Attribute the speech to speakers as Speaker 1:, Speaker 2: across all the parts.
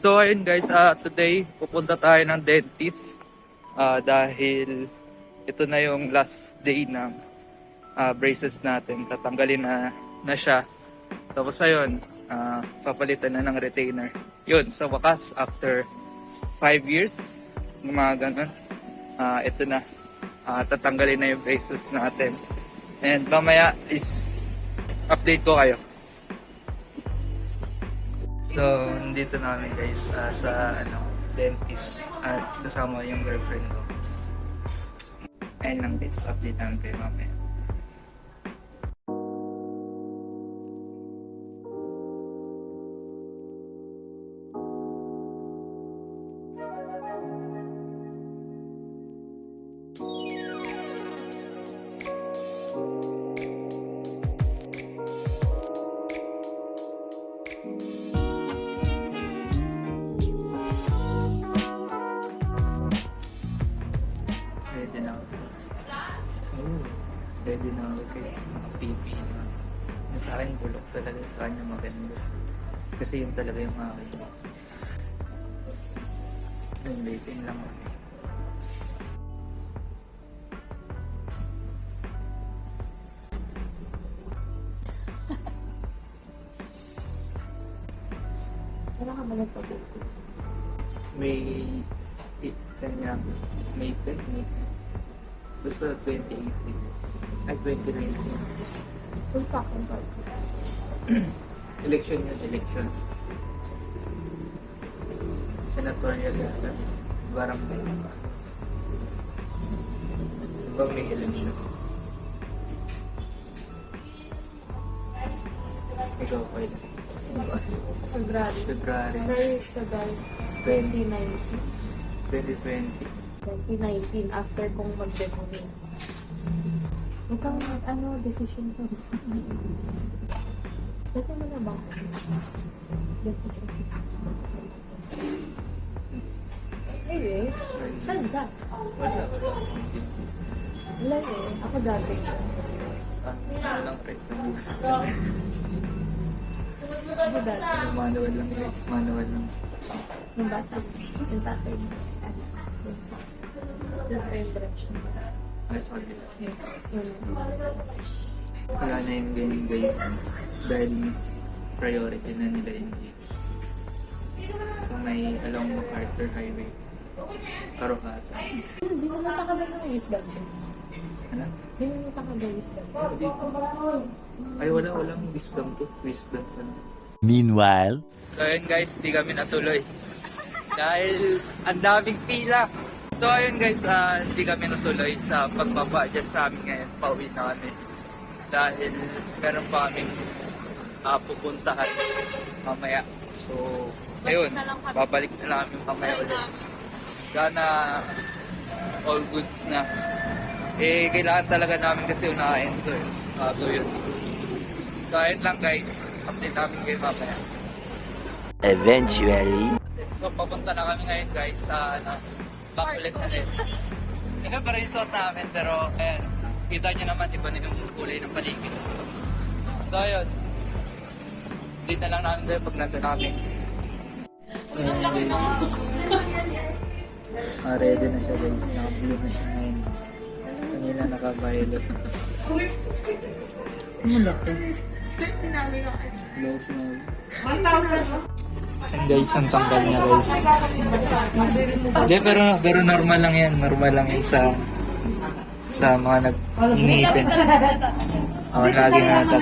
Speaker 1: So ayun guys, today pupunta tayo ng dentist dahil ito na yung last day ng braces natin. Tatanggalin na siya. Tapos ayun, papalitan na ng retainer. Yun, sa wakas, after 5 years, mga ganun, ito na, tatanggalin na yung braces natin. And mamaya is update ko kayo. So, nandito namin guys sa dentist at kasama yung girlfriend ko. Ayun lang guys, update namin kayo mamaya. Ready na ako guys. Ready na ako guys. Naka-pipi na. Sa akin bulok talaga, sa kanya maganda. Kasi yun talaga yung akin. Yung waiting lang ako.
Speaker 2: Wala ka ba nagpa-basis?
Speaker 1: May kanya, May 10. Basta 2018. Ay, 2019.
Speaker 2: So, sa akin ba?
Speaker 1: Election yun, election. Senatorial yata. Barangay. Diba may election? Ikaw pa yun.
Speaker 2: February.
Speaker 1: February
Speaker 2: February 2019.
Speaker 1: 2020.
Speaker 2: 2019, after kong mag-demonate. Huwag kang decision sa dati mo na ba? Dati sa eh, saan ka?
Speaker 1: Wala akong business.
Speaker 2: Wala eh, ako dati.
Speaker 1: Walang rectum.
Speaker 2: Ako dati.
Speaker 1: Manual lang guys, manual lang.
Speaker 2: Yung bata. Yung tatay mo. Yung direction.
Speaker 1: Ay, sorry.
Speaker 2: Yun.
Speaker 1: Wala na yung ganyan guys. Dahil priority na nila yung gates. So may along MacArthur Highway. Karohata.
Speaker 2: Binunta ka ba ng wisdom?
Speaker 1: Ano?
Speaker 2: Binunta ka ba wisdom?
Speaker 1: Ay, walang wisdom to. Wisdom pa na.
Speaker 3: Meanwhile,
Speaker 1: So ayun guys, di kami natuloy. Dahil ang daming pila. So ayun guys, di kami natuloy sa pagbaba-adjust namin ngayon. Pauwi na kami. Dahil meron pa kaming pupuntahan mamaya. So ayun, babalik na lang kami mamaya ulit. Sana all goods na. Eh, kailangan talaga namin kasi unahin to eh. Bago yun. So ayun lang guys, update namin kayo mamaya.
Speaker 3: eventually,
Speaker 1: So, papunta na kami ngayon guys sa back ulit na rin. Iba pa rin yung suot namin pero ayan, kita nyo naman iba na yung kulay ng paligid. So, ayun. Dito na lang namin tayo pag nandun namin. So, ready na siya guys. Naka-blue na siya ngayon. Kanina naka-violet. Ano laki? Lotion. 1,000. And guys, ang tanggal niya guys. Hindi, pero normal lang yan. Normal lang yan sa mga nag-iniipin. Oo, lagi nga ito.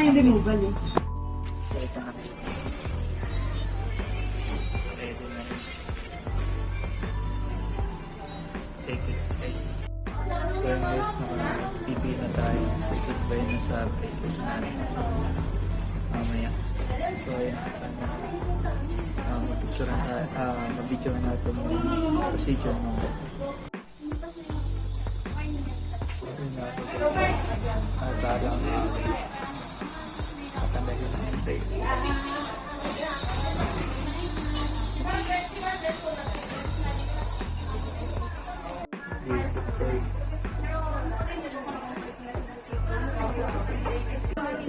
Speaker 1: So yun guys, naka-TV na tayo. So goodbye na sa places natin. Mamaya. So ayun, sana mabidyo natin yung procedure mo. Ayun na ako guys. Talang patanggalin na yung tape. Basic guys.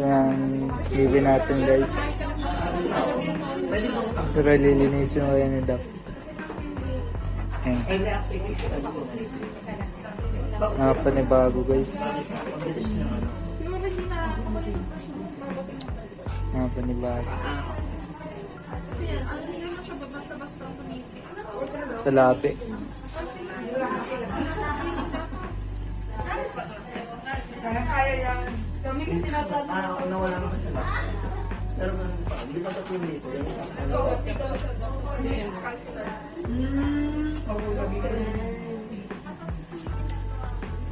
Speaker 1: Yan, libre natin guys. Pero lilinis yung kaya ni Doc. Ayan. Panibago guys. Panibago. Talapi.
Speaker 3: Kaya yan. Kami kasi natanong. Wala naman sa last. Pero hindi pa ito pinito.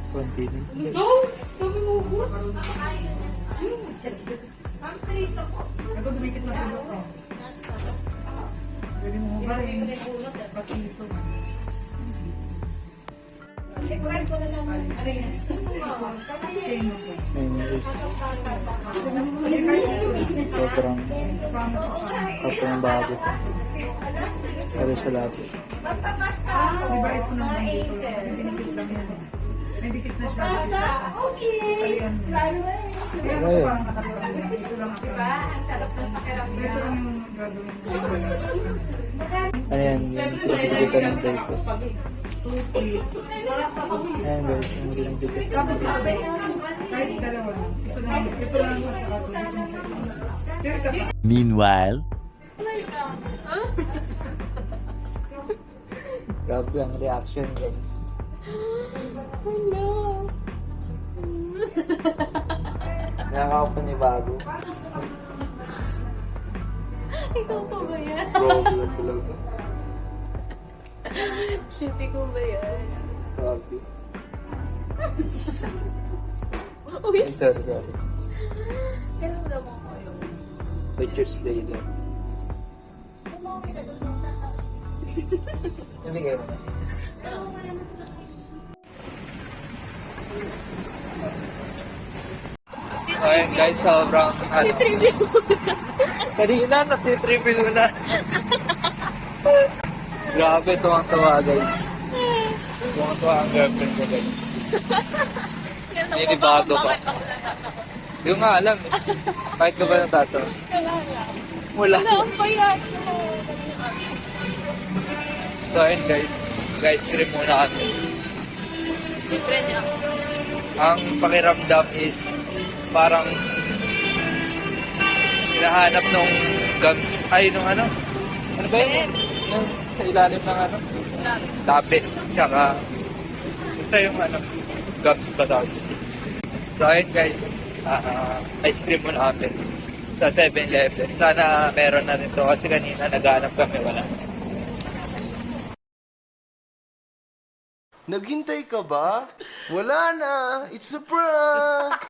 Speaker 1: Konti din.
Speaker 3: Ito dumikit na pinito ko. Pwede mo hubarin. Pati ito.
Speaker 1: Ayun guys. Sobrang bago. Pero sa labi.
Speaker 3: Di ba ito naman dito? Kasi dinikit lang yan. May dikit na siya. Kalian mo. Kaya
Speaker 1: Ayun.
Speaker 3: parang nakatipang yan. Ito lang ako. Ito lang yung gagawin ko.
Speaker 1: Ano yan? Yung pinagbibitan ng guys. Ayan guys. Yung pinagbibitan ng
Speaker 3: Tapos
Speaker 1: guys.
Speaker 3: kahit dalawa lang. Ito lang sa ato. Ito lang sa isa. Pero ito pa.
Speaker 4: Meanwhile,
Speaker 1: Grabe ang reaction guys.
Speaker 2: Hello.
Speaker 1: Nakakapanibago.
Speaker 2: Ikaw pa ba yan?
Speaker 1: Grabe talaga.
Speaker 2: Hindi ko ba yan?
Speaker 1: Grabe.
Speaker 2: Uy,
Speaker 1: Ay, sorry.
Speaker 2: kailan mo naman kayo?
Speaker 1: Pictures later. Hindi kayo. Ayun guys, sobrang ano. Kanina, natitriple mo na. Grabe, tuwang-tuwa guys. Tuwang-tuwa ang girlfriend ko guys. Ninibago pa. Hindi ko nga alam eh. Bakit ka ba natato? Wala.
Speaker 2: Wala ang payat.
Speaker 1: So ayun guys, guys cream muna kami.
Speaker 2: Libre niya.
Speaker 1: Ang pakiramdam is parang hinahanap nung gums, ay nung ano ba yun? Yung sa ilalim ng ano? Tabi. Tsaka basta yung ano, gums ba tawag? So ayun guys, ice cream muna kami sa 7-Eleven. Sana meron na rin to kasi kanina naghanap kami, wala.
Speaker 4: naghintay ka ba? Wala na. It's a prank.